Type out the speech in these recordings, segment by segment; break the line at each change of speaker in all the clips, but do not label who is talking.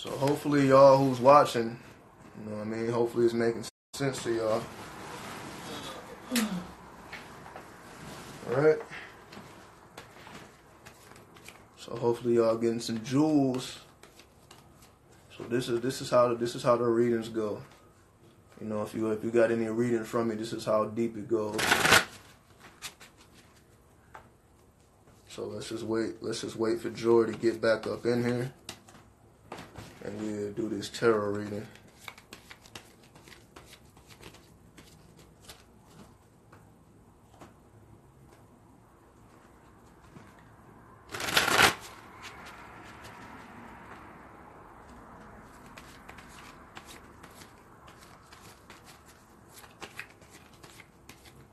So hopefully y'all who's watching, you know what I mean, hopefully it's making sense to y'all. Alright. So hopefully y'all getting some jewels. So this is how the readings go. You know, if you got any reading from me, this is how deep it goes. So let's just wait for Joy to get back up in here, and we'll do this tarot reading.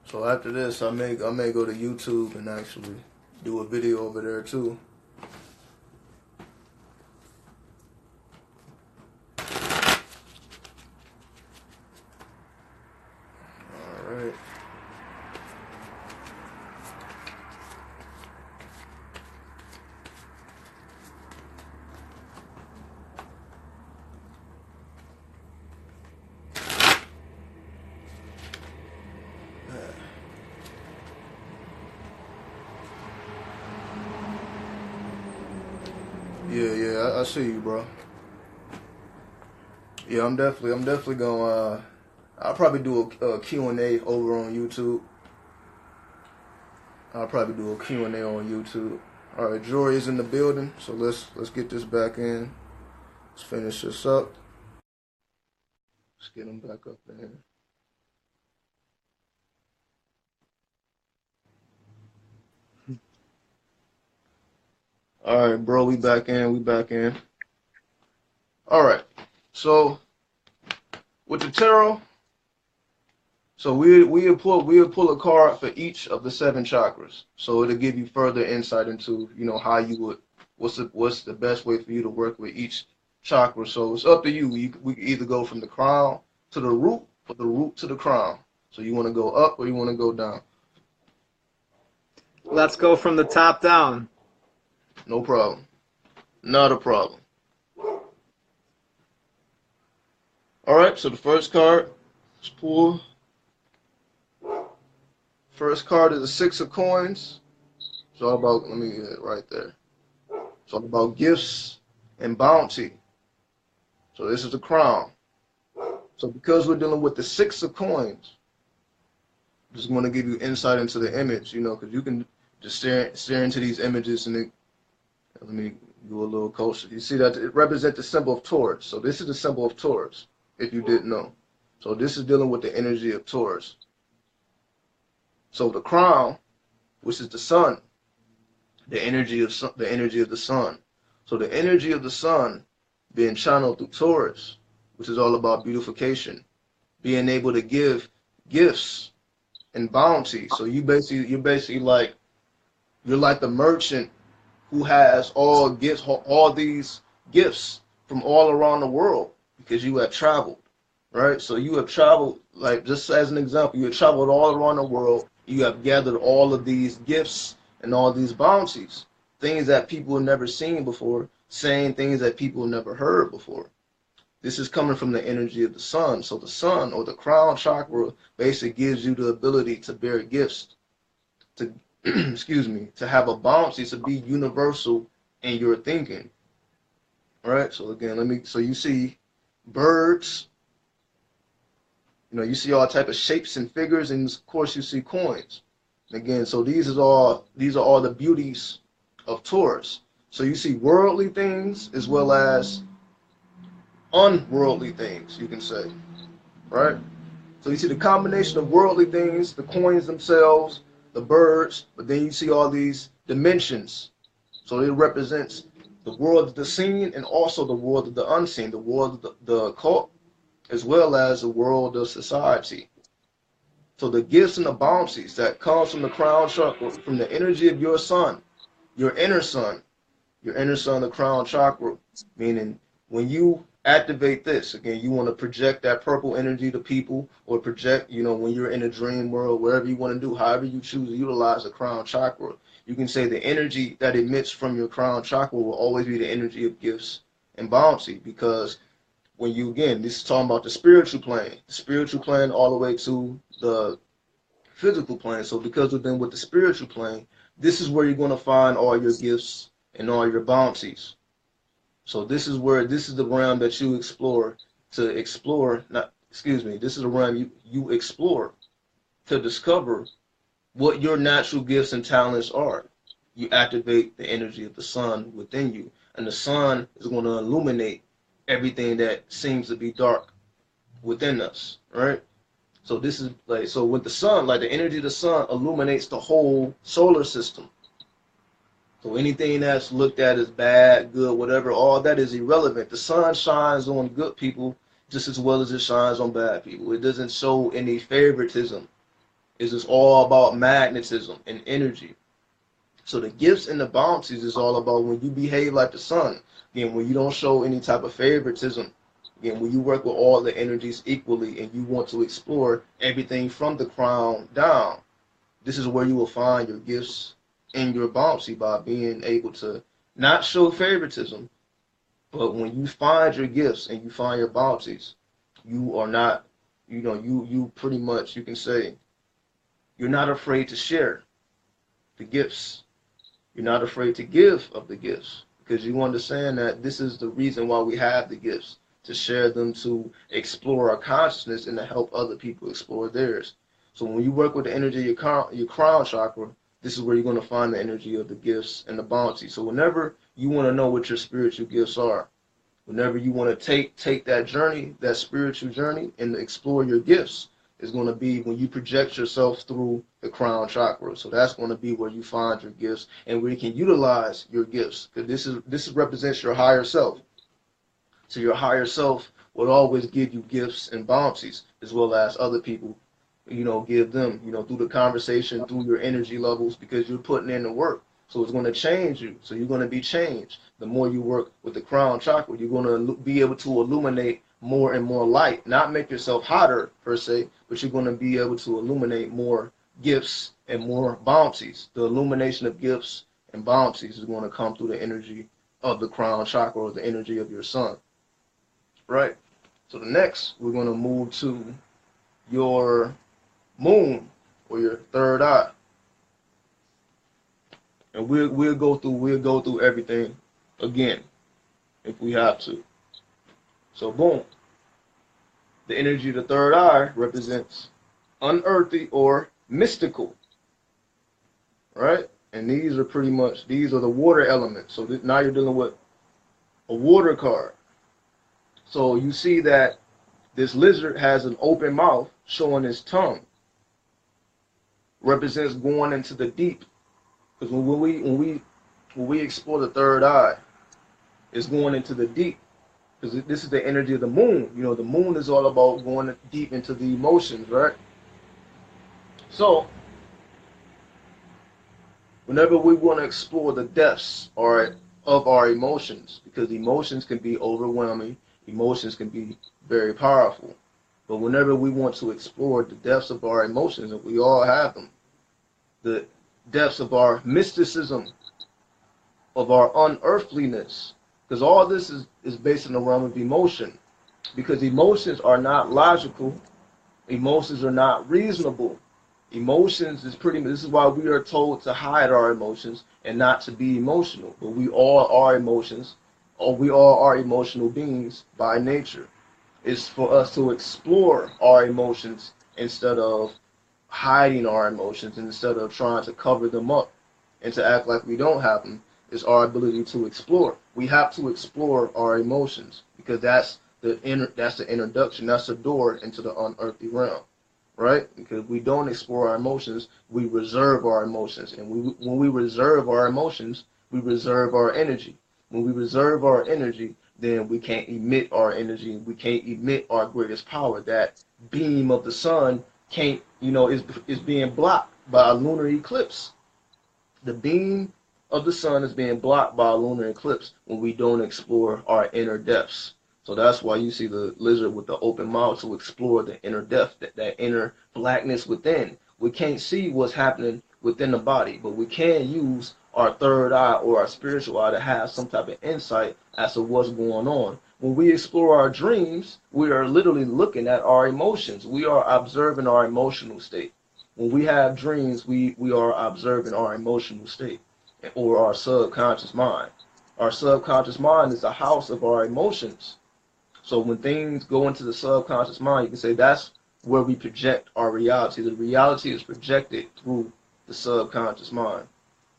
So after this, I may go to YouTube and actually do a video over there too. All right. Yeah, I see you, bro. Yeah, I'm definitely gonna. I'll probably do a Q&A over on YouTube. I'll probably do a Q&A on YouTube. All right, Jory is in the building, so let's get this back in. Let's finish this up. Let's get him back up in here. All right, bro, we back in. All right, so with the tarot, so we'll pull a card for each of the 7 chakras. So it'll give you further insight into, you know, how you would, what's the best way for you to work with each chakra. So it's up to you. We can either go from the crown to the root, or the root to the crown. So you want to go up or you want to go down?
Let's go from the top down.
No problem. Not a problem. All right, so the first card, let's pull. First card is the 6 of coins. It's all about, let me get it right there. It's all about gifts and bounty. So this is the crown. So because we're dealing with the 6 of coins, I just want to give you insight into the image, you know, because you can just stare into these images and let me go a little closer. You see that it represents the symbol of Taurus. So this is the symbol of Taurus, if you didn't know. So this is dealing with the energy of Taurus. So the crown, which is the sun, the energy of the sun. So the energy of the sun being channeled through Taurus, which is all about beautification, being able to give gifts and bounty. So you're basically like, you're like the merchant who has all these gifts from all around the world because you have traveled, right? So you have traveled, like just as an example, you have traveled all around the world. You have gathered all of these gifts and all these bounties, things that people have never seen before, saying things that people have never heard before. This is coming from the energy of the sun. So the sun, or the crown chakra, basically gives you the ability to bear gifts, to excuse me, to have a bounty, to be universal in your thinking. All right, so again, so you see birds, you know, you see all type of shapes and figures, and of course you see coins. Again, so these are all the beauties of Taurus. So you see worldly things as well as unworldly things, you can say, right? So you see the combination of worldly things, the coins themselves, the birds, but then you see all these dimensions. So it represents the world of the seen and also the world of the unseen, the world of the occult, as well as the world of society. So the gifts and the bounties that comes from the crown chakra, from the energy of your sun, your inner sun, the crown chakra, meaning when you activate this, again, you want to project that purple energy to people, or project, you know, when you're in a dream world, wherever you want to do, however you choose to utilize the crown chakra, you can say the energy that emits from your crown chakra will always be the energy of gifts and bouncy, because when you, again, this is talking about the spiritual plane all the way to the physical plane. So because we've been with the spiritual plane, this is where you're going to find all your gifts and all your bounties. So this is the realm that you explore to explore, not, excuse me, this is the realm you explore to discover what your natural gifts and talents are. You activate the energy of the sun within you, and the sun is going to illuminate everything that seems to be dark within us, right? So this is like, so with the sun, like the energy of the sun illuminates the whole solar system. So anything that's looked at as bad, good, whatever, all that is irrelevant. The sun shines on good people just as well as it shines on bad people. It doesn't show any favoritism. It's just all about magnetism and energy. So the gifts and the bounties is all about when you behave like the sun. Again, when you don't show any type of favoritism. Again, when you work with all the energies equally and you want to explore everything from the crown down, this is where you will find your gifts and your bounty, by being able to not show favoritism, but when you find your gifts and you find your bounties, you are not, you pretty much, you can say, you're not afraid to share the gifts. You're not afraid to give of the gifts, because you understand that this is the reason why we have the gifts, to share them, to explore our consciousness and to help other people explore theirs. So when you work with the energy of your crown chakra, this is where you're going to find the energy of the gifts and the bounty. So whenever you want to know what your spiritual gifts are, whenever you want to take that journey, that spiritual journey, and explore your gifts, is going to be when you project yourself through the crown chakra. So that's going to be where you find your gifts and where you can utilize your gifts, because this represents your higher self. So your higher self will always give you gifts and bounties, as well as other people, give them, through the conversation, through your energy levels, because you're putting in the work. So it's going to change you. So you're going to be changed. The more you work with the crown chakra, you're going to be able to illuminate more and more light. Not make yourself hotter, per se, but you're going to be able to illuminate more gifts and more bounties. The illumination of gifts and bounties is going to come through the energy of the crown chakra, or the energy of your sun. Right? So the next, we're going to move to your moon, or your third eye, and we'll go through everything again if we have to. So boom, the energy of the third eye represents unearthly or mystical, right? And these are the water elements. So now you're dealing with a water card. So you see that this lizard has an open mouth showing his tongue. Represents going into the deep, because when we explore the third eye, it's going into the deep, because this is the energy of the moon. The moon is all about going deep into the emotions, right? So whenever we want to explore the depths of our emotions, because emotions can be overwhelming, emotions can be very powerful. But whenever we want to explore the depths of our emotions, and we all have them, the depths of our mysticism, of our unearthliness, because all this is based in the realm of emotion, because emotions are not logical, emotions are not reasonable. Emotions is this is why we are told to hide our emotions and not to be emotional. But we all are emotions, or we all are emotional beings by nature. It's for us to explore our emotions instead of hiding our emotions, and instead of trying to cover them up and to act like we don't have them. Is our ability to explore. We have to explore our emotions, because that's the introduction, that's the door into the unearthly realm, right? Because we don't explore our emotions, we reserve our emotions, and when we reserve our emotions, we reserve our energy. When we reserve our energy, then we can't emit our energy, we can't emit our greatest power. That beam of the sun can't, is being blocked by a lunar eclipse. The beam of the sun is being blocked by a lunar eclipse when we don't explore our inner depths. So that's why you see the lizard with the open mouth, to explore the inner depth, that inner blackness within. We can't see what's happening within the body, but we can use our third eye or our spiritual eye to have some type of insight as to what's going on. When we explore our dreams, we are literally looking at our emotions. We are observing our emotional state. When we have dreams, we are observing our emotional state or our subconscious mind. Our subconscious mind is the house of our emotions. So when things go into the subconscious mind, you can say that's where we project our reality. The reality is projected through the subconscious mind.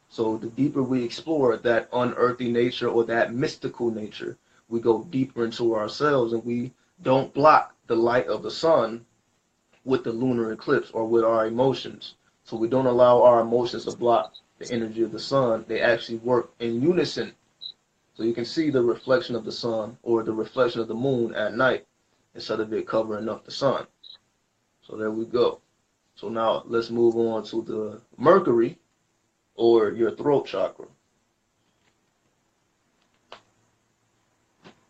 So the deeper we explore that unearthly nature or that mystical nature, we go deeper into ourselves, and we don't block the light of the sun with the lunar eclipse or with our emotions. So we don't allow our emotions to block the energy of the sun. They actually work in unison. So you can see the reflection of the sun or the reflection of the moon at night instead of it covering up the sun. So there we go. So now let's move on to the Mercury or your throat chakra.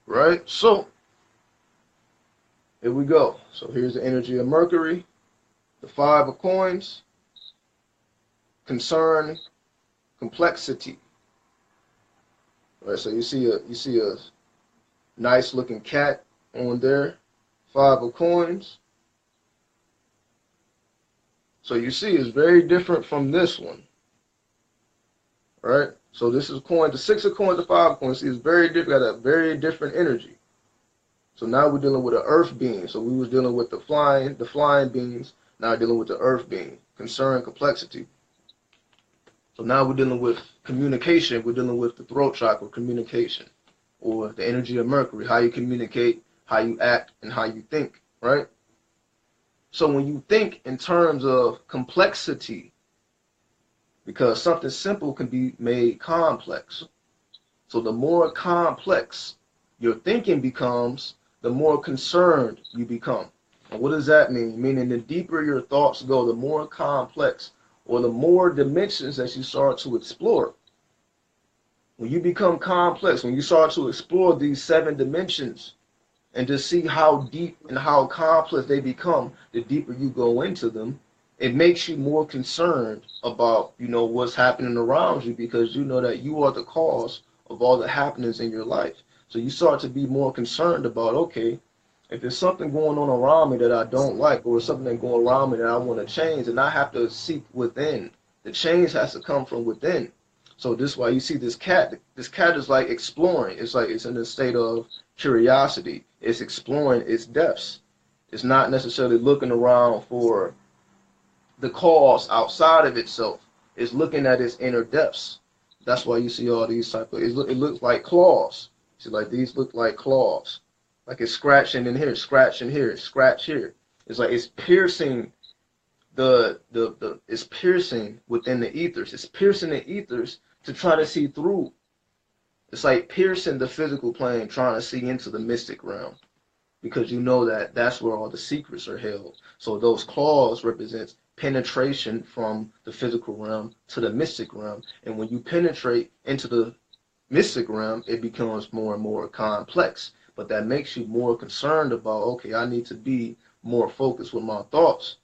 Right? So here we go. So here's the energy of Mercury, the Five of Coins, concern, complexity. All right, so you see a nice looking cat on there, Five of Coins. So you see it's very different from this one. Right? So this is coin, the Six of Coins, the Five of Coins. See, it's very different, got a very different energy. So now we're dealing with an earth being. So we was dealing with the flying beings. Now we're dealing with the earth being, concern, complexity. So now we're dealing with communication. We're dealing with the throat chakra, communication, or the energy of Mercury, how you communicate, how you act, and how you think, right? So when you think in terms of complexity, because something simple can be made complex. So the more complex your thinking becomes, the more concerned you become. And what does that mean? Meaning the deeper your thoughts go, the more complex or the more dimensions that you start to explore. When you become complex, when you start to explore these 7 dimensions and to see how deep and how complex they become, the deeper you go into them, it makes you more concerned about, what's happening around you, because you know that you are the cause of all the happenings in your life. So you start to be more concerned about, okay, if there's something going on around me that I don't like, or something that's going around me that I want to change, and I have to seek within. The change has to come from within. So this is why you see this cat. This cat is like exploring. It's like it's in a state of curiosity. It's exploring its depths. It's not necessarily looking around for the cause outside of itself. It's looking at its inner depths. That's why you see all these type of, it looks like claws. See, like these look like claws. Like it's scratching in here, scratch in here, scratch here. It's like it's piercing it's piercing within the ethers. It's piercing the ethers to try to see through. It's like piercing the physical plane, trying to see into the mystic realm, because you know that that's where all the secrets are held. So those claws represents penetration from the physical realm to the mystic realm. And when you penetrate into the mystic realm, it becomes more and more complex. But that makes you more concerned about, okay, I need to be more focused with my thoughts.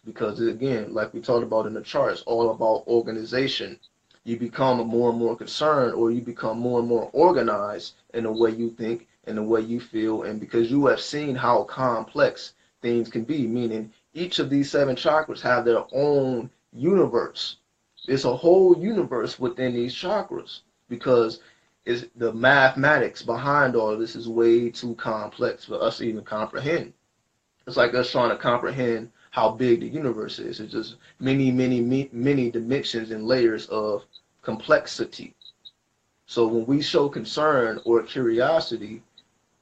Because again, like we talked about in the chart, it's all about organization. You become more and more concerned, or you become more and more organized in the way you think and the way you feel. And because you have seen how complex things can be, meaning each of these 7 chakras have their own universe. There's a whole universe within these chakras, because is the mathematics behind all of this is way too complex for us to even comprehend. It's like us trying to comprehend how big the universe is. It's just many, many, many dimensions and layers of complexity. So when we show concern or curiosity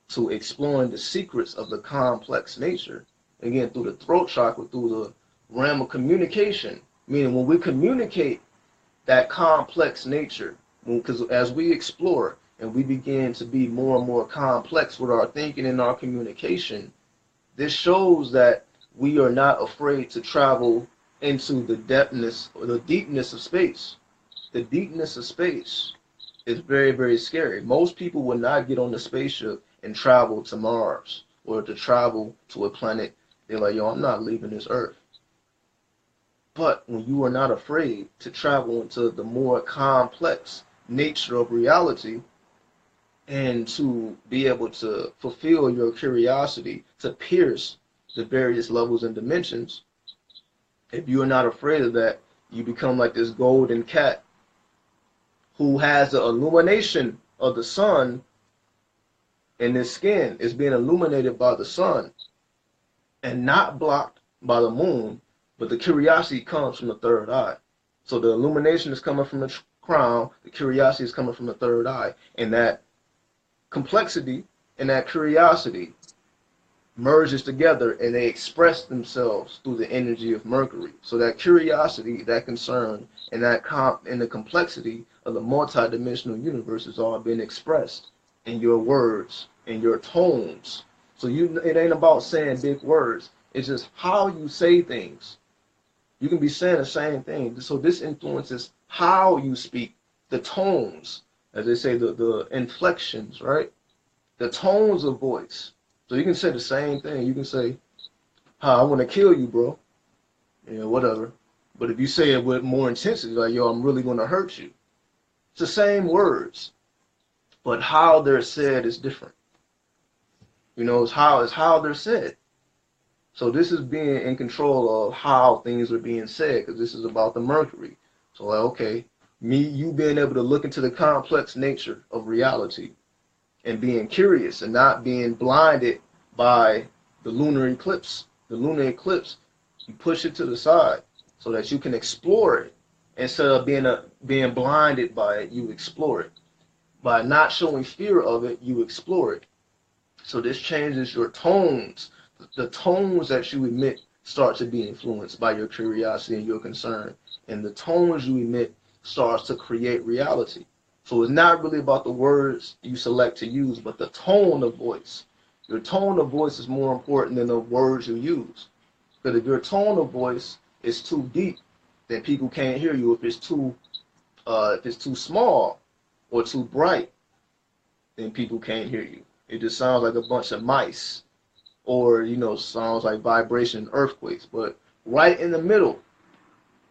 to exploring the secrets of the complex nature, again, through the throat chakra, through the realm of communication, meaning when we communicate that complex nature, because as we explore and we begin to be more and more complex with our thinking and our communication, this shows that we are not afraid to travel into the depthness or the deepness of space. The deepness of space is very, very scary. Most people would not get on the spaceship and travel to Mars or to travel to a planet. They're like, yo, I'm not leaving this Earth. But when you are not afraid to travel into the more complex nature of reality and to be able to fulfill your curiosity to pierce the various levels and dimensions, if you are not afraid of that, you become like this golden cat who has the illumination of the sun, and his skin is being illuminated by the sun and not blocked by the moon, but the curiosity comes from the third eye. So the illumination is coming from the crown, the curiosity is coming from the third eye, and that complexity and that curiosity merges together and they express themselves through the energy of Mercury. So that curiosity, that concern, and and the complexity of the multidimensional universe is all being expressed in your words, in your tones. So it ain't about saying big words. It's just how you say things. You can be saying the same thing. So this influences how you speak, the tones, as they say, the inflections, right? The tones of voice. So you can say the same thing. You can say, I want to kill you, bro. You know, whatever. But if you say it with more intensity, like, yo, I'm really going to hurt you. It's the same words, but how they're said is different. You know, it's how they're said. So this is being in control of how things are being said, because this is about the Mercury. So like, okay, you being able to look into the complex nature of reality and being curious and not being blinded by the lunar eclipse. The lunar eclipse, you push it to the side so that you can explore it. Instead of being blinded by it, you explore it. By not showing fear of it, you explore it. So this changes your tones. The tones that you emit start to be influenced by your curiosity and your concern. And the tones you emit starts to create reality. So it's not really about the words you select to use, but the tone of voice. Your tone of voice is more important than the words you use. Because if your tone of voice is too deep, then people can't hear you. If it's too small or too bright, then people can't hear you. It just sounds like a bunch of mice, or sounds like vibration earthquakes. But right in the middle,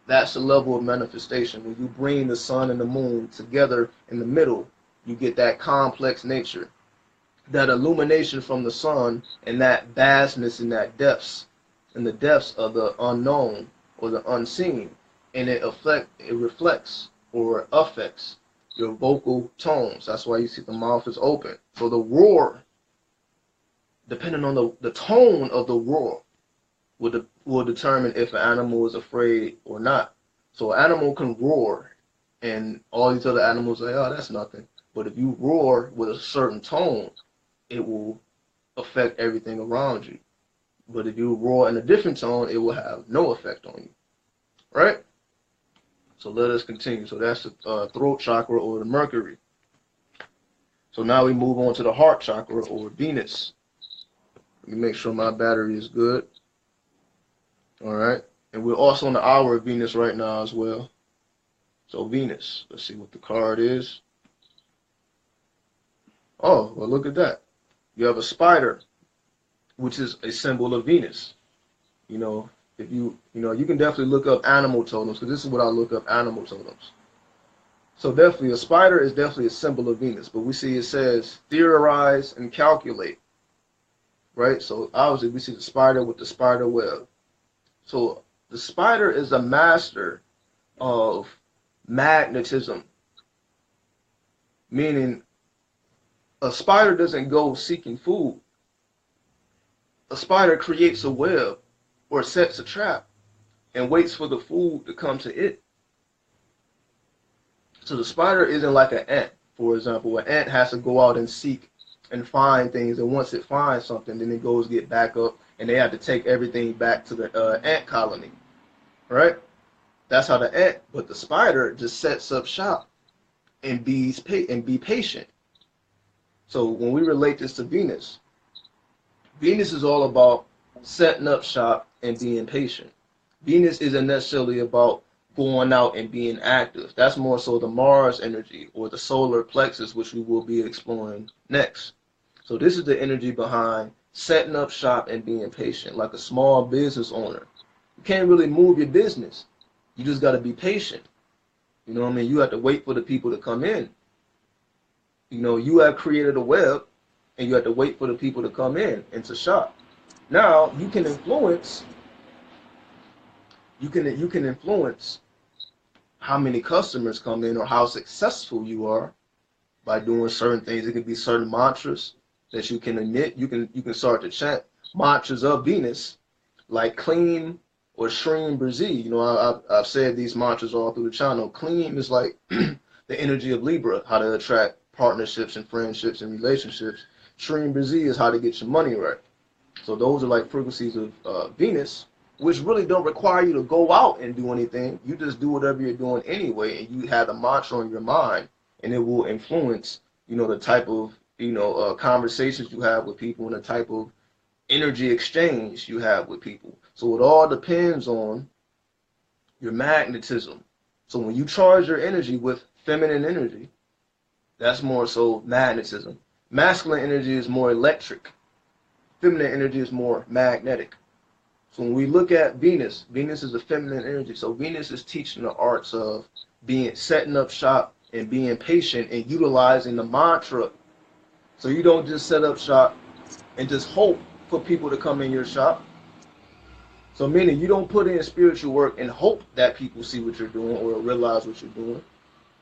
that's the level of manifestation. When you bring the sun and the moon together in the middle, you get that complex nature, that illumination from the sun, and that vastness and that depths, in the depths of the unknown or the unseen, and it reflects or affects your vocal tones. That's why you see the mouth is open. So the roar, depending on the tone of the roar, will determine if an animal is afraid or not. So an animal can roar, and all these other animals say, oh, that's nothing. But if you roar with a certain tone, it will affect everything around you. But if you roar in a different tone, it will have no effect on you. Right? So let us continue. So that's the throat chakra, or the Mercury. So now we move on to the heart chakra, or Venus. Let me make sure my battery is good. All right. And we're also on the hour of Venus right now as well. So Venus, let's see what the card is. Oh, well, look at that. You have a spider, which is a symbol of Venus. If you can definitely look up animal totems, because this is what I look up, animal totems. So definitely, a spider is definitely a symbol of Venus. But we see it says theorize and calculate, right? So obviously we see the spider with the spider web. So the spider is a master of magnetism, meaning a spider doesn't go seeking food. A spider creates a web or sets a trap and waits for the food to come to it. So the spider isn't like an ant, for example. An ant has to go out and seek and find things, and once it finds something, then it goes get back up, and they have to take everything back to the ant colony, right? That's how the ant, but the spider just sets up shop and be patient. So when we relate this to Venus, Venus is all about setting up shop and being patient. Venus isn't necessarily about going out and being active. That's more so the Mars energy, or the solar plexus, which we will be exploring next. So this is the energy behind setting up shop and being patient, like a small business owner. You can't really move your business You just got to be patient. You know what I mean? You have to wait for the people to come in. You know, you have created a web, and you have to wait for the people to come in and to shop. Now you can influence. You can influence how many customers come in or how successful you are by doing certain things. It could be certain mantras that you can emit. You can start to chant mantras of Venus, like clean or Shreem Brzee. You know, I've said these mantras all through the channel. Clean is like the energy of Libra, how to attract partnerships and friendships and relationships. Shreem Brzee is how to get your money right. So those are like frequencies of Venus, which really don't require you to go out and do anything. You just do whatever you're doing anyway, and you have the mantra on your mind, and it will influence, the type of, conversations you have with people and the type of energy exchange you have with people. So it all depends on your magnetism. So when you charge your energy with feminine energy, that's more so magnetism. Masculine energy is more electric. Feminine energy is more magnetic. So when we look at Venus, Venus is a feminine energy. So Venus is teaching the arts of setting up shop and being patient and utilizing the mantra. So you don't just set up shop and just hope for people to come in your shop. So meaning you don't put in spiritual work and hope that people see what you're doing or realize what you're doing.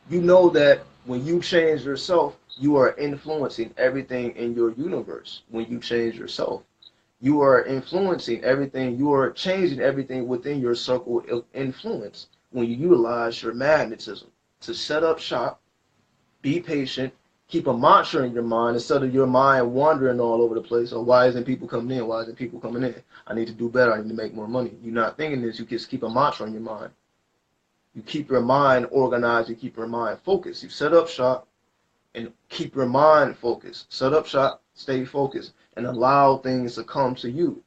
You know that when you change yourself, you are influencing everything in your universe. When you change yourself, you are influencing everything. You are changing everything within your circle of influence when you utilize your magnetism to set up shop, be patient, keep a mantra in your mind instead of your mind wandering all over the place. Oh, why isn't people coming in? Why isn't people coming in? I need to do better. I need to make more money. You're not thinking this. You just keep a mantra in your mind. You keep your mind organized. You keep your mind focused. You set up shop and keep your mind focused. Set up shop, stay focused, and allow things to come to you.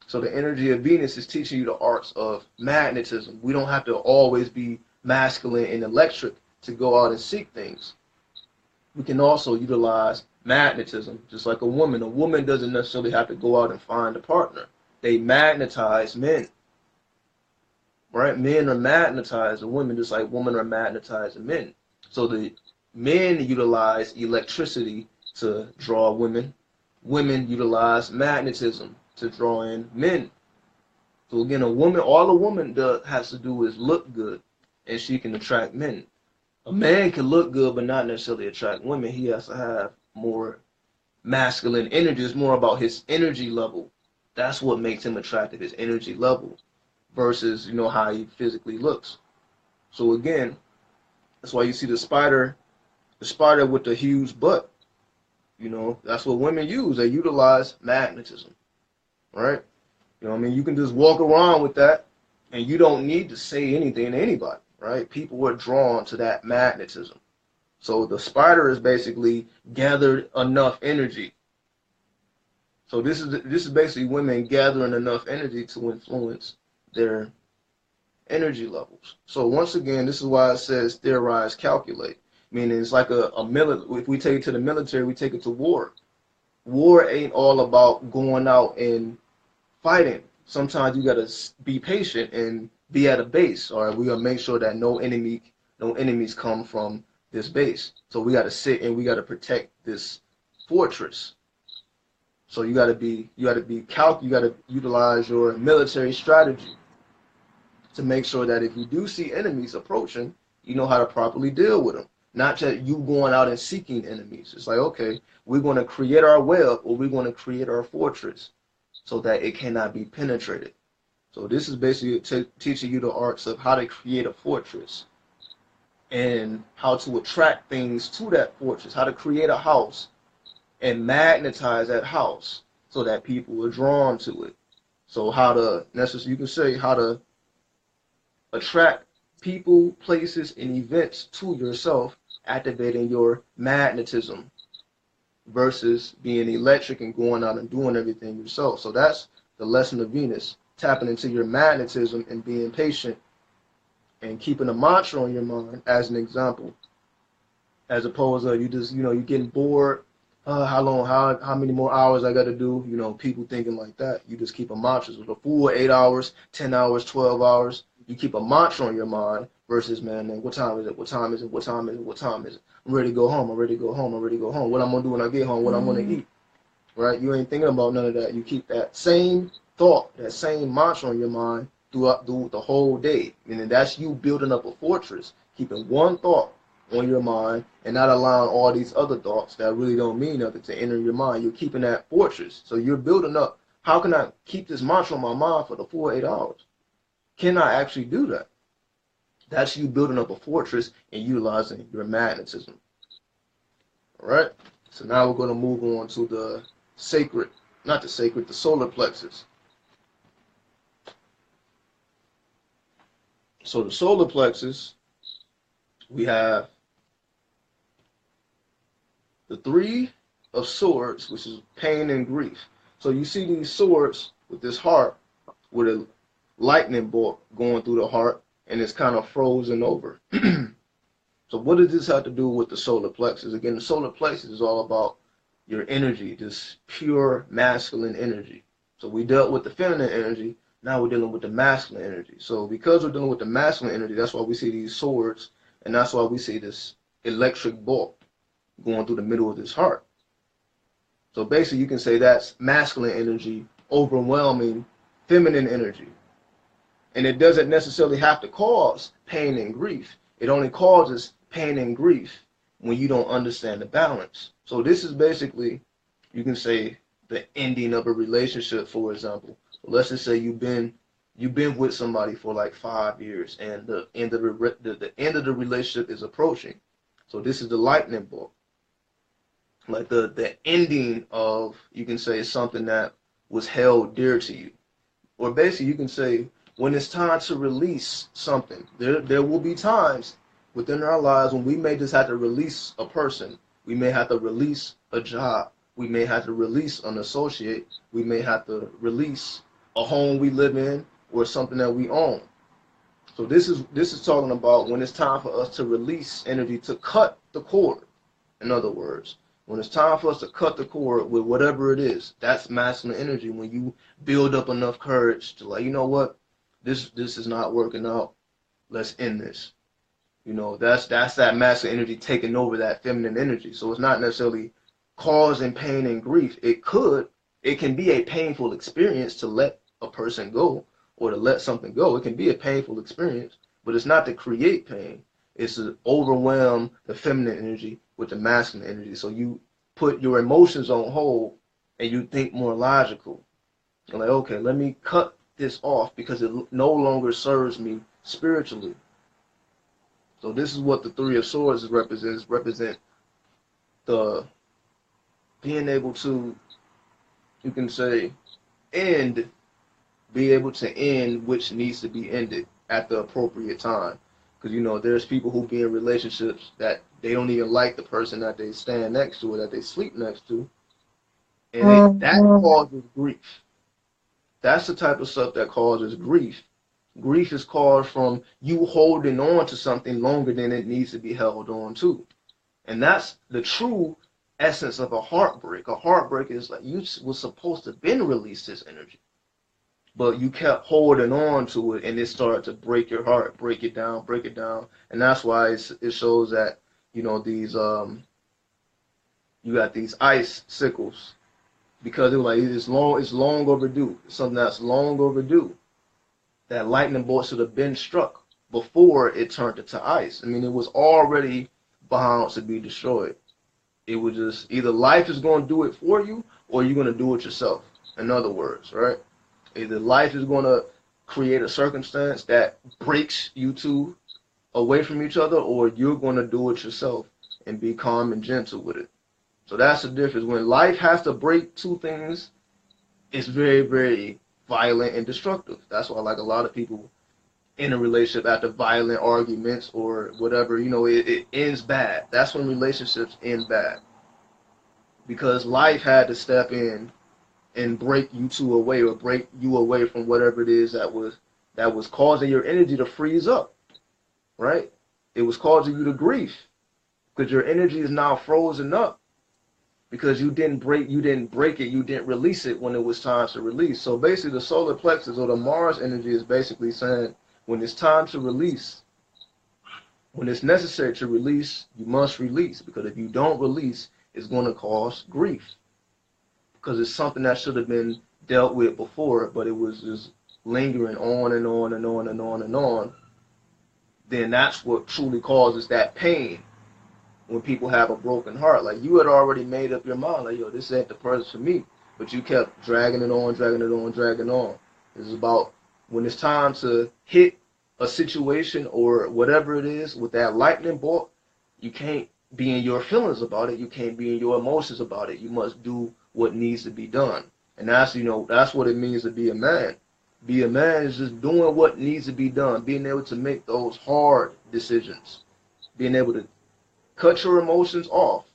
So the energy of Venus is teaching you the arts of magnetism. We don't have to always be masculine and electric to go out and seek things. We can also utilize magnetism, just like a woman. A woman doesn't necessarily have to go out and find a partner. They magnetize men. Right? Men are magnetized to women just like women are magnetized to men. So the men utilize electricity to draw women. Women utilize magnetism to draw in men. So again, all a woman has to do is look good, and she can attract men. A man can look good but not necessarily attract women. He has to have more masculine energy. It's more about his energy level. That's what makes him attractive, his energy level, versus how he physically looks. So again, that's why you see the spider with the huge butt. That's what women use. They utilize magnetism, right? You can just walk around with that, and you don't need to say anything to anybody, right? People are drawn to that magnetism. So the spider is basically gathered enough energy. So this is basically women gathering enough energy to influence their energy levels. So once again, this is why it says theorize, calculate. Meaning it's like if we take it to the military, we take it to war. War ain't all about going out and fighting. Sometimes you gotta be patient and be at a base. All right, we gotta make sure that no enemies come from this base. So we gotta sit and we gotta protect this fortress. So you gotta utilize your military strategy to make sure that if you do see enemies approaching, you know how to properly deal with them. Not that you going out and seeking enemies. It's like, okay, we're going to create our web or we're going to create our fortress so that it cannot be penetrated. So this is basically teaching you the arts of how to create a fortress and how to attract things to that fortress, how to create a house and magnetize that house so that people are drawn to it. So you can say how to attract people, places, and events to yourself, activating your magnetism versus being electric and going out and doing everything yourself. So that's the lesson of Venus, tapping into your magnetism and being patient and keeping a mantra on your mind as an example, as opposed to you just, you're getting bored. How many more hours I got to do? People thinking like that. You just keep a mantra with a full 8 hours, 10 hours, 12 hours. You keep a mantra on your mind versus, man, what time is it? What time is it? What time is it? What time is it? I'm ready to go home. I'm ready to go home. I'm ready to go home. What I'm going to do when I get home? What I'm going to eat? Right? You ain't thinking about none of that. You keep that same thought, that same mantra on your mind throughout the whole day. And that's you building up a fortress, keeping one thought on your mind and not allowing all these other thoughts that really don't mean nothing to enter your mind. You're keeping that fortress. So you're building up. How can I keep this mantra on my mind for the full 8 hours? Can I actually do that? That's you building up a fortress and utilizing your magnetism. All right? So now we're going to move on to the sacred, not the sacred, the solar plexus. So the solar plexus, we have the 3 of swords, which is pain and grief. So you see these swords with this heart, with a lightning bolt going through the heart, and it's kind of frozen over. So what does this have to do with the solar plexus? Again, the solar plexus is all about your energy, this pure masculine energy. So we dealt with the feminine energy, now we're dealing with the masculine energy. So because we're dealing with the masculine energy, that's why we see these swords, and that's why we see this electric bolt going through the middle of this heart. So basically you can say that's masculine energy overwhelming feminine energy. And it doesn't necessarily have to cause pain and grief. It only causes pain and grief when you don't understand the balance. So this is basically, you can say, the ending of a relationship, for example. So let's just say you've been with somebody for like 5 years, and the end of the relationship is approaching. So this is the lightning bolt. Like the ending of, you can say, something that was held dear to you. Or basically you can say, when it's time to release something, there will be times within our lives when we may just have to release a person. We may have to release a job. We may have to release an associate. We may have to release a home we live in or something that we own. So this is talking about when it's time for us to release energy, to cut the cord. In other words, when it's time for us to cut the cord with whatever it is, that's masculine energy. When you build up enough courage to, like, you know what? This is not working out. Let's end this. You know, that's that masculine energy taking over that feminine energy. So it's not necessarily causing pain and grief. It can be a painful experience to let a person go or to let something go. It can be a painful experience, but it's not to create pain. It's to overwhelm the feminine energy with the masculine energy. So you put your emotions on hold and you think more logical. You're like, okay, let me cut this off because it no longer serves me spiritually. So this is what the 3 of swords represent the being able to, you can say, be able to end which needs to be ended at the appropriate time. Because, you know, there's people who be in relationships that they don't even like the person that they stand next to or that they sleep next to, and that causes grief. That's the type of stuff that causes grief. Grief is caused from you holding on to something longer than it needs to be held on to. And that's the true essence of a heartbreak. A heartbreak is like you was supposed to have been released this energy, but you kept holding on to it, and it started to break your heart, break it down. And that's why it shows that, you know, these you got these ice sickles, because it was like it's long overdue. It's something that's long overdue. That lightning bolt should have been struck before it turned into ice. I mean, it was already bound to be destroyed. It was just either life is going to do it for you or you're going to do it yourself. In other words, right? Either life is going to create a circumstance that breaks you two away from each other, or you're going to do it yourself and be calm and gentle with it. So that's the difference. When life has to break two things, it's very, very violent and destructive. That's why, like, a lot of people in a relationship after violent arguments or whatever, you know, it ends bad. That's when relationships end bad, because life had to step in and break you two away, or break you away from whatever it is that was causing your energy to freeze up, right? It was causing you to grief because your energy is now frozen up because you didn't break it, you didn't release it when it was time to release. So basically the solar plexus or the Mars energy is basically saying When it's time to release, when it's necessary to release, you must release. Because if you don't release, it's going to cause grief. Because it's something that should have been dealt with before, but it was just lingering on and on and on and on and on. Then that's what truly causes that pain when people have a broken heart. Like, you had already made up your mind, like, yo, this ain't the person for me. But you kept dragging it on, dragging it on, dragging on. It's about when it's time to hit a situation or whatever it is with that lightning bolt, you can't be in your feelings about it. You can't be in your emotions about it. You must do what needs to be done. And that's, that's what it means to be a man. Be a man is just doing what needs to be done, being able to make those hard decisions, being able to cut your emotions off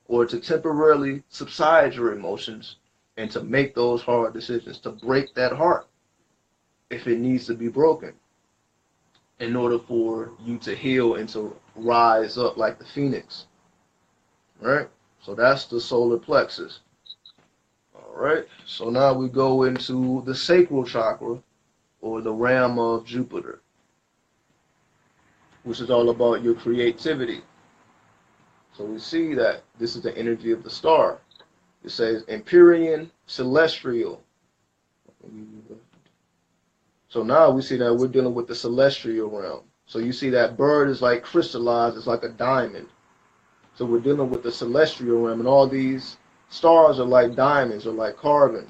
or to temporarily subside your emotions and to make those hard decisions, to break that heart if it needs to be broken in order for you to heal and to rise up like the phoenix, right? So that's the solar plexus. All right, so now we go into the sacral chakra, or the realm of Jupiter, which is all about your creativity. So we see that this is the energy of the star. It says Empyrean Celestial. So now we see that we're dealing with the celestial realm. So you see that bird is like crystallized, it's like a diamond. So we're dealing with the celestial realm, and all these stars are like diamonds or like carbon.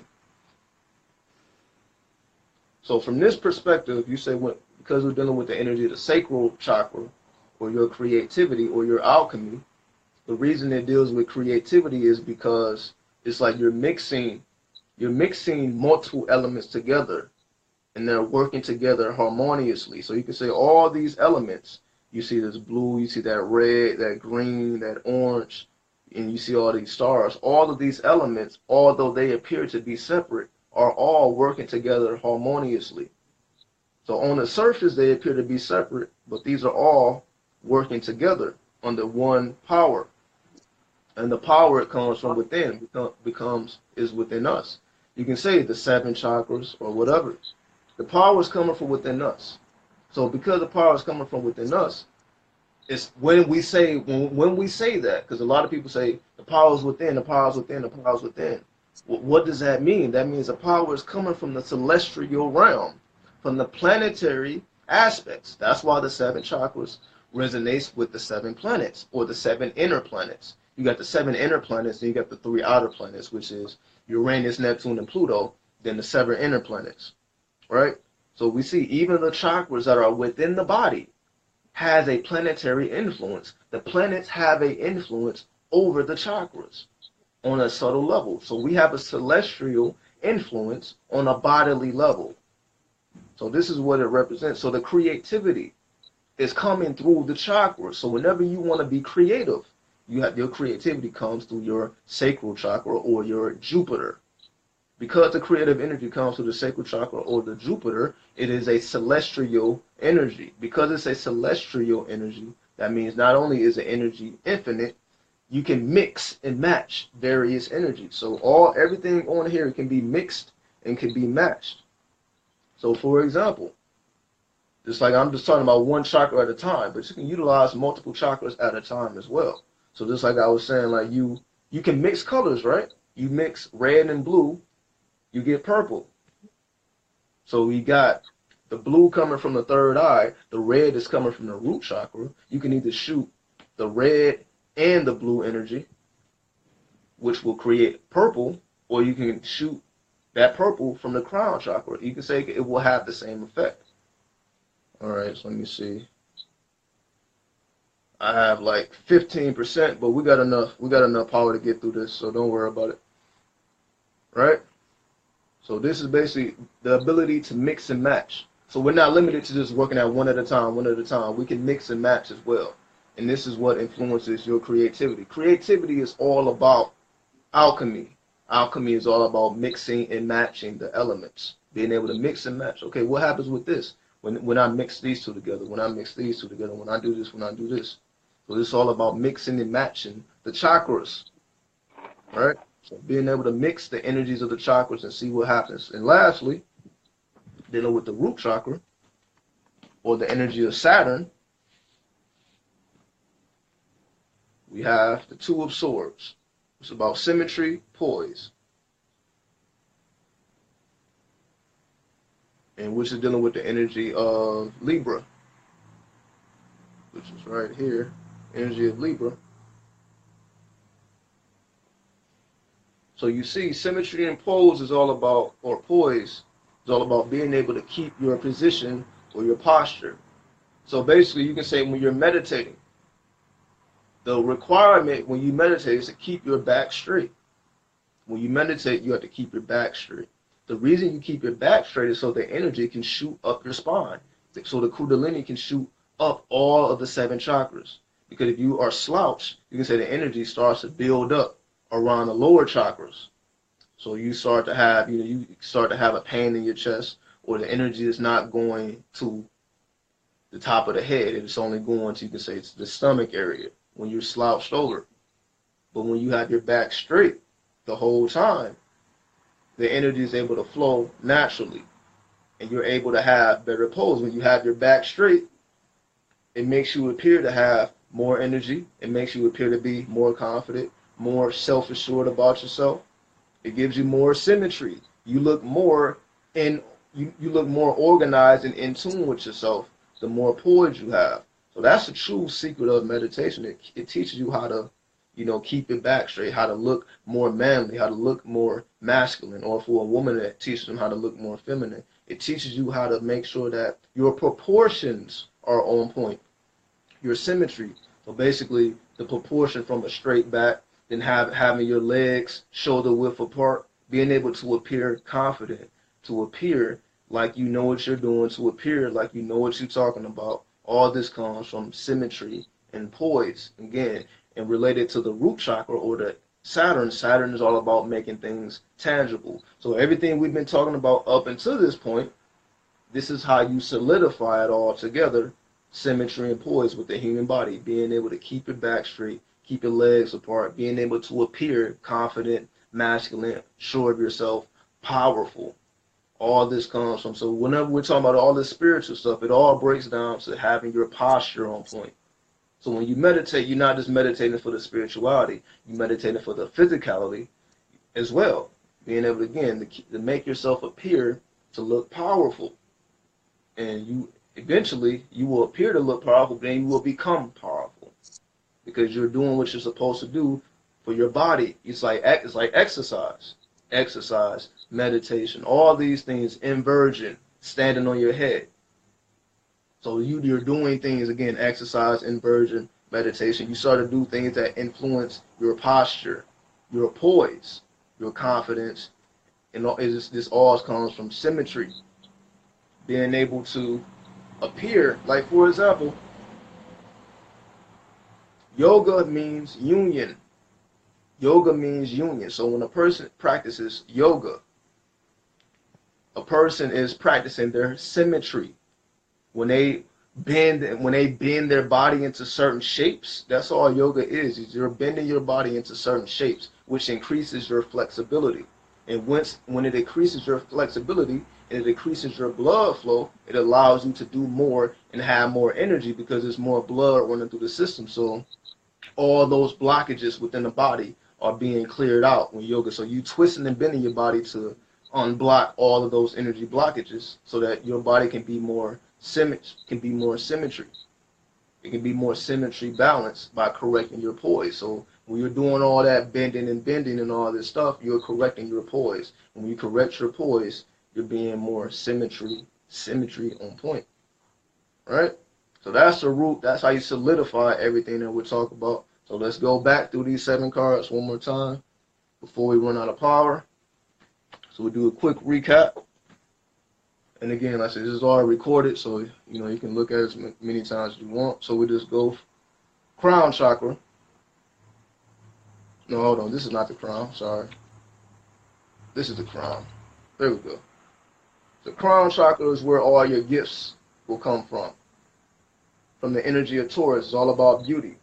So from this perspective, you say, because we're dealing with the energy of the sacral chakra, or your creativity, or your alchemy, the reason it deals with creativity is because it's like you're mixing multiple elements together, and they're working together harmoniously. So you can say all these elements, you see this blue, you see that red, that green, that orange, and you see all these stars. All of these elements, although they appear to be separate, are all working together harmoniously. So on the surface, they appear to be separate, but these are all working together under one power. And the power it comes from within is within us. You can say the 7 chakras or whatever. The power is coming from within us. So because the power is coming from within us, it's when we say that, because a lot of people say the power is within, the power is within, the power is within. What does that mean? That means the power is coming from the celestial realm, from the planetary aspects. That's why the 7 chakras resonates with the 7 planets, or the 7 inner planets. You got the 7 inner planets, and you got the 3 outer planets, which is Uranus, Neptune, and Pluto, then the 7 inner planets, right? So we see even the chakras that are within the body has a planetary influence. The planets have an influence over the chakras on a subtle level. So we have a celestial influence on a bodily level. So this is what it represents. So the creativity is coming through the chakras. So whenever you want to be creative, your creativity comes through your sacral chakra or your Jupiter. Because the creative energy comes through the sacral chakra or the Jupiter, it is a celestial energy. Because it's a celestial energy, that means not only is the energy infinite, you can mix and match various energies. So everything on here can be mixed and can be matched. So for example, just like I'm just talking about one chakra at a time, but you can utilize multiple chakras at a time as well. So just like I was saying, like you can mix colors, right? You mix red and blue, you get purple. So we got the blue coming from the third eye, the red is coming from the root chakra. You can either shoot the red and the blue energy, which will create purple, or you can shoot that purple from the crown chakra. You can say it will have the same effect. All right, so let me see. I have like 15%, but we got enough power to get through this, so don't worry about it. Right? So this is basically the ability to mix and match. So we're not limited to just working at one at a time. We can mix and match as well. And this is what influences your creativity. Creativity is all about alchemy. Alchemy is all about mixing and matching the elements. Being able to mix and match. Okay, what happens with this? When I mix these two together, when I mix these two together, when I do this, when I do this. So this is all about mixing and matching the chakras. Right? So being able to mix the energies of the chakras and see what happens. And lastly, dealing with the root chakra, or the energy of Saturn, we have the Two of Swords. It's about symmetry, poise, and which is dealing with the energy of Libra, which is right here, energy of Libra. So you see, symmetry and pose is all about, or poise, is all about being able to keep your position or your posture. So basically, you can say when you're meditating, the requirement when you meditate is to keep your back straight. When you meditate, you have to keep your back straight. The reason you keep your back straight is so the energy can shoot up your spine. So the Kundalini can shoot up all of the 7 chakras. Because if you are slouched, you can say the energy starts to build up around the lower chakras. So you start to have, you start to have a pain in your chest, or the energy is not going to the top of the head. It's only going to, you can say, it's the stomach area when you're slouched over. But when you have your back straight the whole time, the energy is able to flow naturally, and you're able to have better pose. When you have your back straight, it makes you appear to have more energy. It makes you appear to be more confident, more self-assured about yourself. It gives you more symmetry. You look more you look more organized and in tune with yourself the more poise you have. So that's the true secret of meditation. It teaches you how to, keep your back straight, how to look more manly, how to look more masculine, or for a woman, that teaches them how to look more feminine. It teaches you how to make sure that your proportions are on point, your symmetry. So basically, the proportion from a straight back, then having your legs shoulder width apart, being able to appear confident, to appear like you know what you're doing, to appear like you know what you're talking about. All this comes from symmetry and poise. Again, and related to the root chakra or the Saturn. Saturn is all about making things tangible. So everything we've been talking about up until this point, this is how you solidify it all together. Symmetry and poise with the human body, being able to keep your back straight, keep your legs apart, being able to appear confident, masculine, sure of yourself, powerful. All this comes from, so whenever we're talking about all this spiritual stuff, it all breaks down to having your posture on point. So when you meditate, you're not just meditating for the spirituality, you're meditating for the physicality as well. Being able, again, to make yourself appear to look powerful. And you eventually, you will appear to look powerful, but then you will become powerful. Because you're doing what you're supposed to do for your body. It's like exercise. Exercise, meditation, all these things, inversion, standing on your head. So you're doing things, again, exercise, inversion, meditation. You start to do things that influence your posture, your poise, your confidence. And this all comes from symmetry. Being able to appear, like, for example, yoga means union. Yoga means union. So when a person practices yoga, a person is practicing their symmetry. When they bend their body into certain shapes, that's all yoga is you're bending your body into certain shapes, which increases your flexibility. And when it increases your flexibility and it increases your blood flow, it allows you to do more and have more energy because there's more blood running through the system. So all those blockages within the body are being cleared out when yoga. So you twisting and bending your body to unblock all of those energy blockages so that your body can be more symmetry. It can be more symmetry balanced by correcting your poise. So when you're doing all that bending and all this stuff, you're correcting your poise. When you correct your poise, you're being more symmetry on point. Right? So that's the root. That's how you solidify everything that we're talking about. So let's go back through these 7 cards one more time before we run out of power. So we'll do a quick recap. And again, like I said, this is all recorded, so you can look at it as many times as you want. So we just go crown chakra. No, hold on. This is not the crown. Sorry. This is the crown. There we go. The crown chakra is where all your gifts will come from. From the energy of Taurus, it's all about beauty.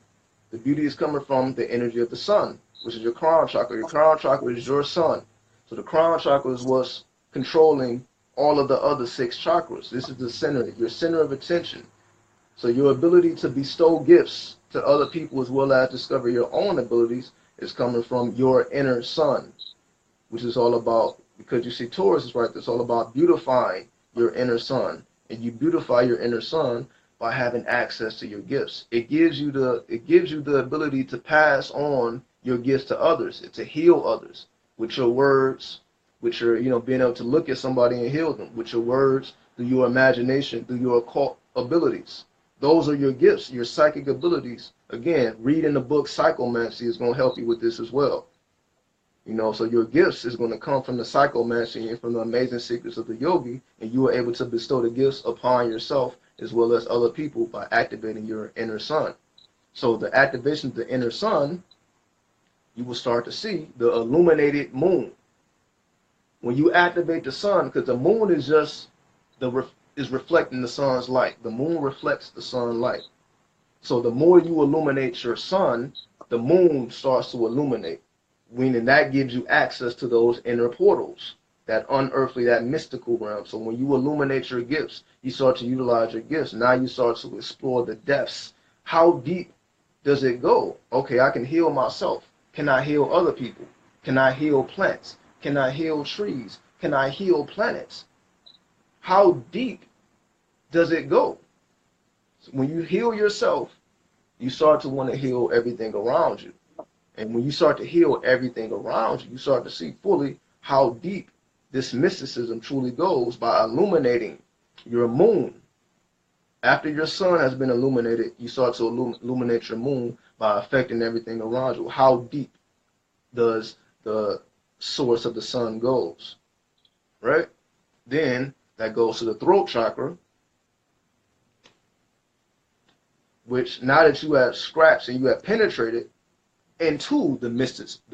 The beauty is coming from the energy of the sun, which is your crown chakra. Your crown chakra is your sun. So the crown chakra is what's controlling all of the other 6 chakras. This is the center, your center of attention. So your ability to bestow gifts to other people as well as discover your own abilities is coming from your inner sun, which is all about, because you see Taurus is right, it's all about beautifying your inner sun. And you beautify your inner sun by having access to your gifts. It gives you the ability to pass on your gifts to others, to heal others with your words, with your, being able to look at somebody and heal them with your words, through your imagination, through your occult abilities. Those are your gifts, your psychic abilities. Again, reading the book Psychomancy is going to help you with this as well. So your gifts is going to come from the psychomancy and from the amazing secrets of the yogi, and you are able to bestow the gifts upon yourself as well as other people by activating your inner sun. So the activation of the inner sun, you will start to see the illuminated moon. When you activate the sun, because the moon is just is reflecting the sun's light. The moon reflects the sun's light. So the more you illuminate your sun, the moon starts to illuminate, meaning that gives you access to those inner portals, that unearthly, that mystical realm. So when you illuminate your gifts, you start to utilize your gifts. Now you start to explore the depths. How deep does it go? Okay, I can heal myself. Can I heal other people? Can I heal plants? Can I heal trees? Can I heal planets? How deep does it go? So when you heal yourself, you start to want to heal everything around you. And when you start to heal everything around you, you start to see fully how deep this mysticism truly goes by illuminating your moon. After your sun has been illuminated, you start to illuminate your moon by affecting everything around you. How deep does the source of the sun goes, right? Then that goes to the throat chakra, which now that you have scratched and you have penetrated into the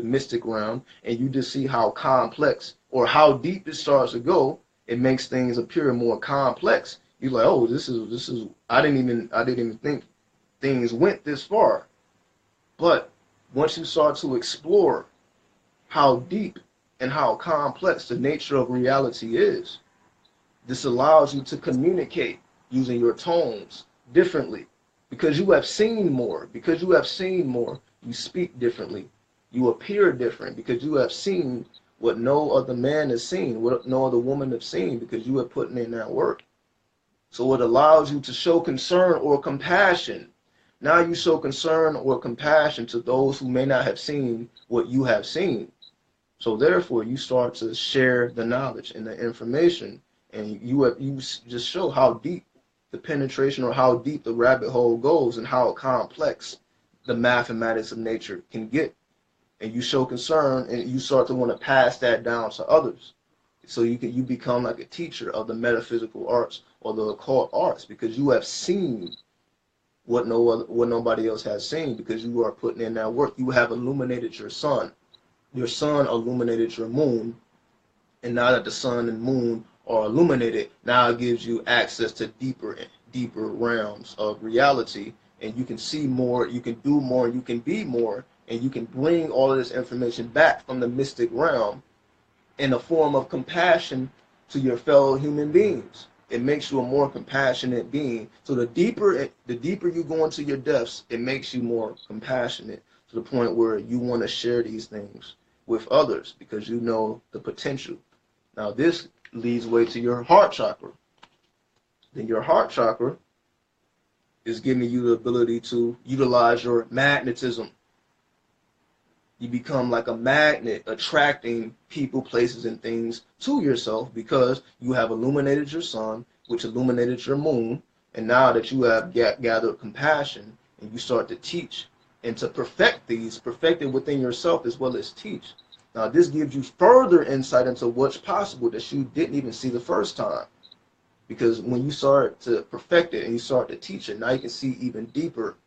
mystic realm, and you just see how complex or how deep it starts to go, it makes things appear more complex. You're like, oh, this is I didn't even think things went this far. But once you start to explore how deep and how complex the nature of reality is, this allows you to communicate using your tones differently, because you have seen more. Because you have seen more, you speak differently. You appear different because you have seen what no other man has seen, what no other woman has seen, because you have put in that work. So it allows you to show concern or compassion. Now you show concern or compassion to those who may not have seen what you have seen. So therefore, you start to share the knowledge and the information, and you just show how deep the penetration or how deep the rabbit hole goes and how complex the mathematics of nature can get. And you show concern, and you start to want to pass that down to others. So you become like a teacher of the metaphysical arts or the occult arts, because you have seen what nobody else has seen, because you are putting in that work. You have illuminated your sun. Your sun illuminated your moon, and now that the sun and moon are illuminated, now it gives you access to deeper realms of reality, and you can see more, you can do more, you can be more, and you can bring all of this information back from the mystic realm in a form of compassion to your fellow human beings. It makes you a more compassionate being. So the deeper you go into your depths, it makes you more compassionate, to the point where you want to share these things with others because you know the potential. Now this leads way to your heart chakra. Then your heart chakra is giving you the ability to utilize your magnetism. You become like a magnet, attracting people, places, and things to yourself, because you have illuminated your sun, which illuminated your moon, and now that you have gathered compassion, and you start to teach and to perfect it within yourself as well as teach. Now this gives you further insight into what's possible that you didn't even see the first time. Because when you start to perfect it and you start to teach it, now you can see even deeper.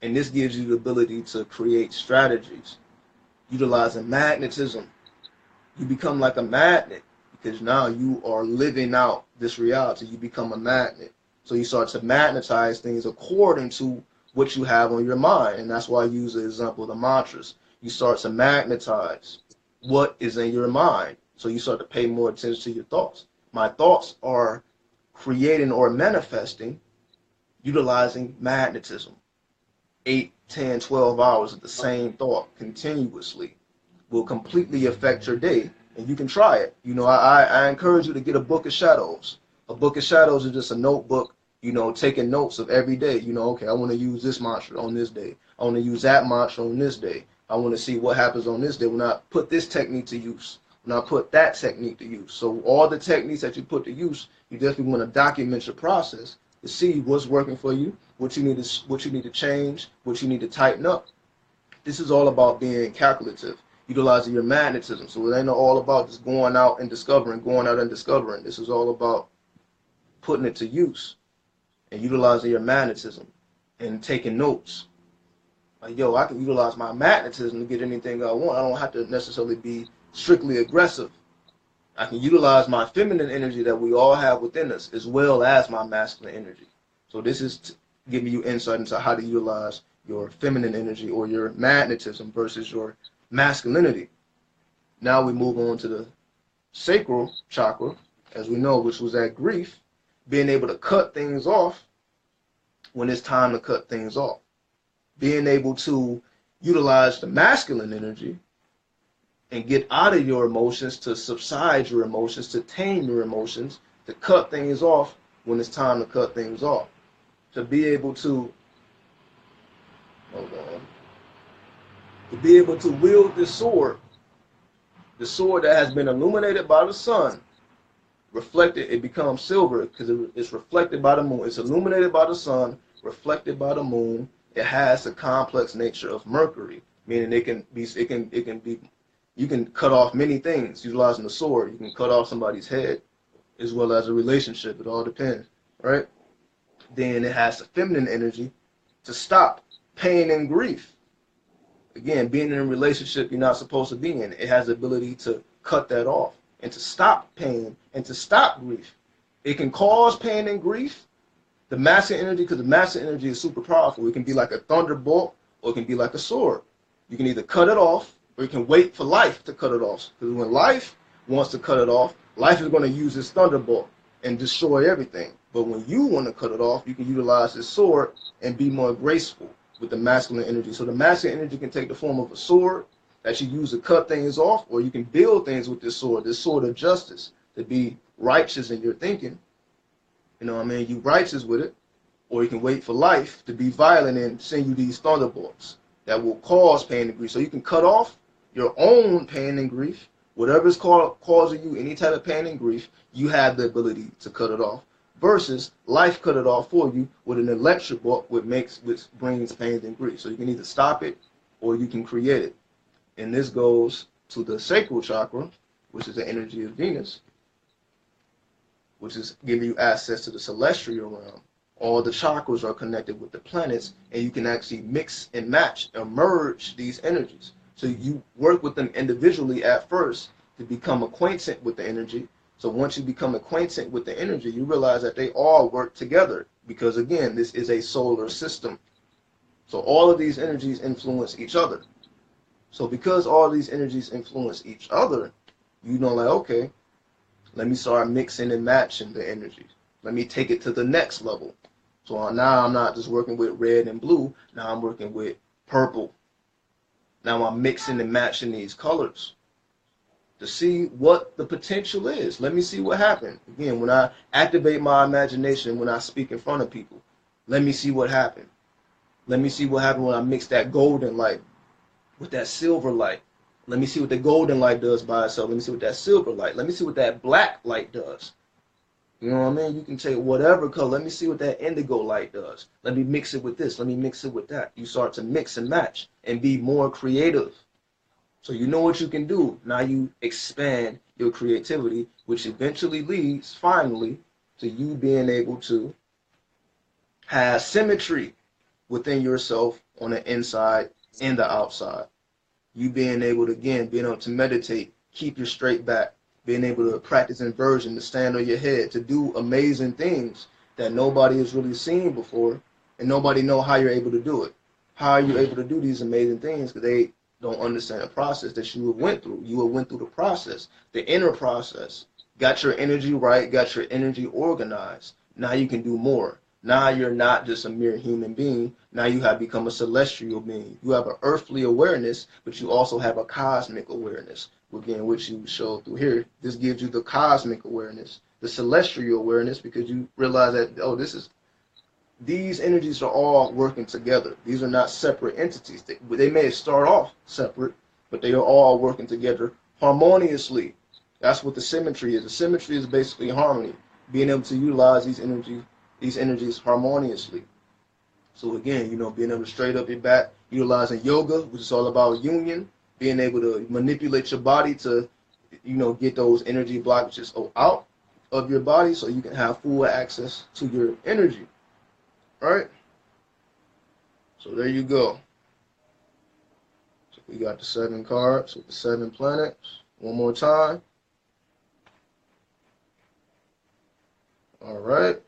And this gives you the ability to create strategies. Utilizing magnetism, you become like a magnet, because now you are living out this reality. You become a magnet. So you start to magnetize things according to what you have on your mind. And that's why I use the example of the mantras. You start to magnetize what is in your mind. So you start to pay more attention to your thoughts. My thoughts are creating or manifesting utilizing magnetism. 8, 10, 12 hours of the same thought continuously will completely affect your day, and you can try it. I encourage you to get a book of shadows. A book of shadows is just a notebook, taking notes of every day. Okay, I want to use this mantra on this day. I want to use that mantra on this day. I want to see what happens on this day when I put this technique to use, when I put that technique to use. So all the techniques that you put to use, you definitely want to document your process to see what's working for you, what you need to change, what you need to tighten up. This is all about being calculative, utilizing your magnetism. So it ain't all about just going out and discovering. This is all about putting it to use and utilizing your magnetism and taking notes. Like, yo, I can utilize my magnetism to get anything I want. I don't have to necessarily be strictly aggressive. I can utilize my feminine energy that we all have within us as well as my masculine energy. So this is giving you insight into how to utilize your feminine energy or your magnetism versus your masculinity. Now we move on to the sacral chakra, as we know, which was that grief, being able to cut things off when it's time to cut things off. Being able to utilize the masculine energy and get out of your emotions, to subside your emotions, to tame your emotions, to cut things off when it's time to cut things off. To be able to, to be able to wield the sword that has been illuminated by the sun, reflected, it becomes silver because it's reflected by the moon. It's illuminated by the sun, reflected by the moon. It has the complex nature of Mercury, meaning it can be, you can cut off many things utilizing the sword. You can cut off somebody's head as well as a relationship. It all depends, right? Then it has the feminine energy to stop pain and grief. Again, being in a relationship you're not supposed to be in, it has the ability to cut that off and to stop pain and to stop grief. It can cause pain and grief. The masculine energy, because the masculine energy is super powerful, it can be like a thunderbolt or it can be like a sword. You can either cut it off or you can wait for life to cut it off. Because when life wants to cut it off, life is going to use this thunderbolt and destroy everything. But when you want to cut it off, you can utilize this sword and be more graceful with the masculine energy. So the masculine energy can take the form of a sword that you use to cut things off, or you can build things with this sword of justice, to be righteous in your thinking. You know what I mean? You righteous with it, or you can wait for life to be violent and send you these thunderbolts that will cause pain and grief. So you can cut off your own pain and grief. Whatever's causing you any type of pain and grief, you have the ability to cut it off. Versus life cut it off for you with an electric bolt, which brings pain and grief. So you can either stop it or you can create it. And this goes to the sacral chakra, which is the energy of Venus, which is giving you access to the celestial realm. All the chakras are connected with the planets, and you can actually mix and match or merge these energies. So you work with them individually at first to become acquainted with the energy. So once you become acquainted with the energy, you realize that they all work together because, again, this is a solar system. So all of these energies influence each other. So because all these energies influence each other, you know, like, okay, let me start mixing and matching the energies. Let me take it to the next level. So now I'm not just working with red and blue. Now I'm working with purple. Now I'm mixing and matching these colors to see what the potential is. Let me see what happened. Again, when I activate my imagination, when I speak in front of people, let me see what happened. Let me see what happened when I mix that golden light with that silver light. Let me see what the golden light does by itself. Let me see what that silver light. Let me see what that black light does. You know what I mean? You can take whatever color. Let me see what that indigo light does. Let me mix it with this. Let me mix it with that. You start to mix and match and be more creative. So you know what you can do. Now you expand your creativity, which eventually leads, finally, to you being able to have symmetry within yourself on the inside and the outside. You being able to, again, being able to meditate, keep your straight back, being able to practice inversion, to stand on your head, to do amazing things that nobody has really seen before, and nobody know how you're able to do it. How are you able to do these amazing things? Because they don't understand the process that you have went through. You have went through the process, the inner process, got your energy right, got your energy organized, now you can do more. Now you're not just a mere human being. Now you have become a celestial being. You have an earthly awareness, but you also have a cosmic awareness, again, which you show through here. This gives you the cosmic awareness, the celestial awareness, because you realize that, oh, these energies are all working together. These are not separate entities. They may start off separate, but they are all working together harmoniously. That's what the symmetry is. The symmetry is basically harmony, being able to utilize these energies harmoniously. So again, being able to straight up your back, utilizing yoga, which is all about union, being able to manipulate your body to, get those energy blockages out of your body so you can have full access to your energy. All right? So there you go. So we got the 7 cards with the 7 planets. One more time. All right.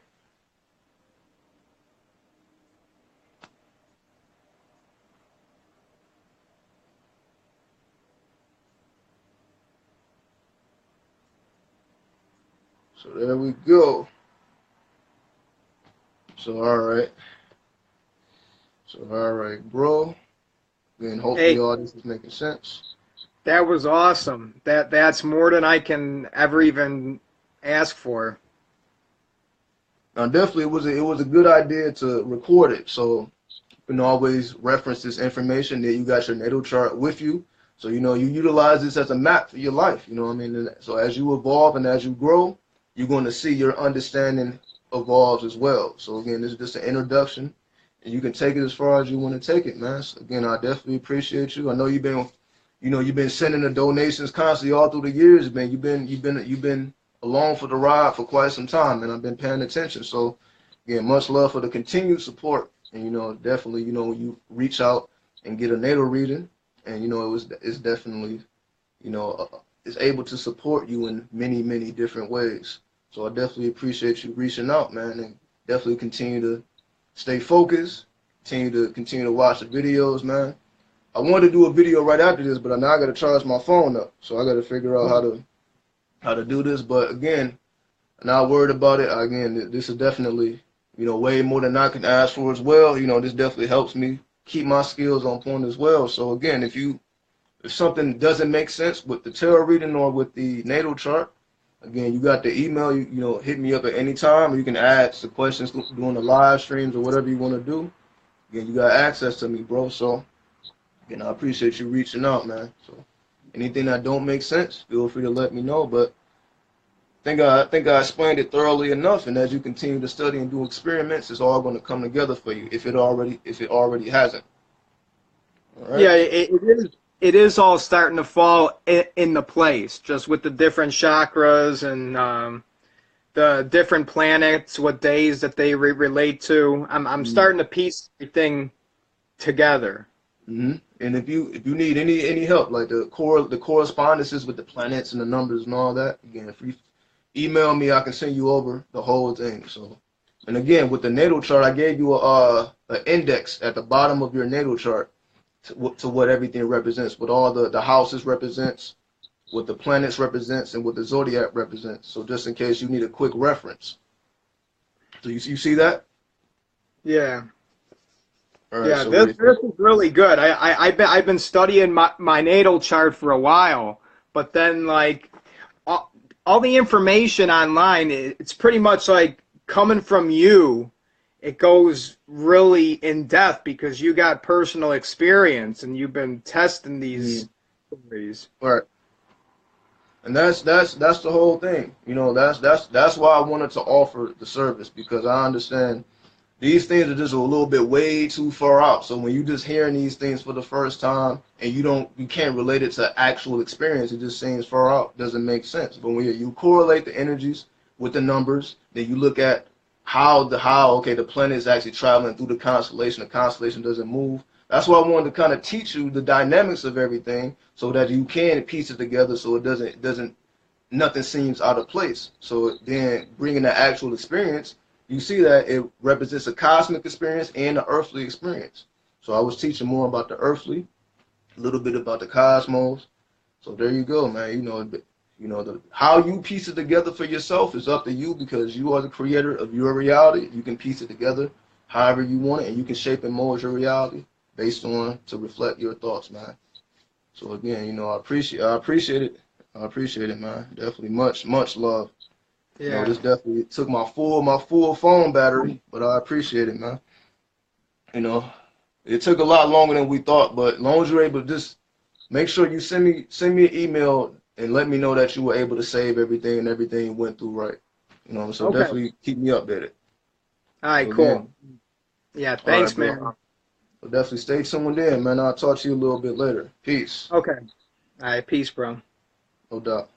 So there we go. So all right, bro. And hopefully
Hey,
all this is making sense.
that was awesome. That's more than I can ever even ask for.
Now definitely it was a good idea to record it. So you can always reference this information that you got your natal chart with you. So you utilize this as a map for your life. You know what I mean? And so as you evolve and as you grow, you're going to see your understanding evolves as well. So again, this is just an introduction, and you can take it as far as you want to take it, man. So again, I definitely appreciate you. I know you've been sending the donations constantly all through the years, man. You've been along for the ride for quite some time, and I've been paying attention. So again, much love for the continued support, and definitely, when you reach out and get a natal reading, and it's definitely, is able to support you in many, many different ways. So I definitely appreciate you reaching out, man, and definitely continue to stay focused, continue to watch the videos, man. I wanted to do a video right after this, but now I got to charge my phone up, so I got to figure out how to do this. But again, I'm not worried about it. Again, this is definitely, way more than I can ask for as well. This definitely helps me keep my skills on point as well. So again, if something doesn't make sense with the tarot reading or with the natal chart, again, you got the email. Hit me up at any time. You can ask the questions during the live streams or whatever you want to do. Again, you got access to me, bro. So again, I appreciate you reaching out, man. So anything that don't make sense, feel free to let me know. But I think I explained it thoroughly enough. And as you continue to study and do experiments, it's all going to come together for you if it already hasn't. All right.
Yeah, it is all starting to fall into place, just with the different chakras and the different planets, what days that they relate to. I'm starting to piece everything together.
Mm-hmm. And if you need any help, like the correspondences with the planets and the numbers and all that, again, if you email me, I can send you over the whole thing. So, and again, with the natal chart, I gave you an index at the bottom of your natal chart to what everything represents, what all the houses represents, what the planets represents, and what the zodiac represents. So just in case you need a quick reference. So you see that?
Yeah.
All right,
Yeah,
so
this is really good. I've been studying my natal chart for a while, but then like all the information online, it's pretty much like coming from you. It goes really in depth because you got personal experience and you've been testing these theories.
Right. And that's the whole thing. That's why I wanted to offer the service, because I understand these things are just a little bit way too far out. So when you just hearing these things for the first time and you can't relate it to actual experience, it just seems far out, doesn't make sense. But when you correlate the energies with the numbers, then you look at how the planet is actually traveling through the constellation doesn't move. That's why I wanted to kind of teach you the dynamics of everything so that you can piece it together so it doesn't nothing seems out of place. So then bringing the actual experience, you see that it represents a cosmic experience and an earthly experience. So I was teaching more about the earthly, a little bit about the cosmos. So there you go, man. You know, how you piece it together for yourself is up to you because you are the creator of your reality. You can piece it together however you want it, and you can shape and mold your reality based on to reflect your thoughts, man. So again, you know, I appreciate it. I appreciate it, man. Definitely much love. You know,
Yeah.
this definitely took my full phone battery, but I appreciate it, man. You know, it took a lot longer than we thought, but as long as you're able to just make sure you send me an email and let me know that you were able to save everything and everything went through right. You know, so
Okay.
definitely keep me updated.
All right,
So
cool.
again,
Yeah,
all right,
thanks,
bro.
man.
So definitely stay tuned in, man. I'll talk to you a little bit later. Peace.
Okay. All right, peace, bro.
No doubt.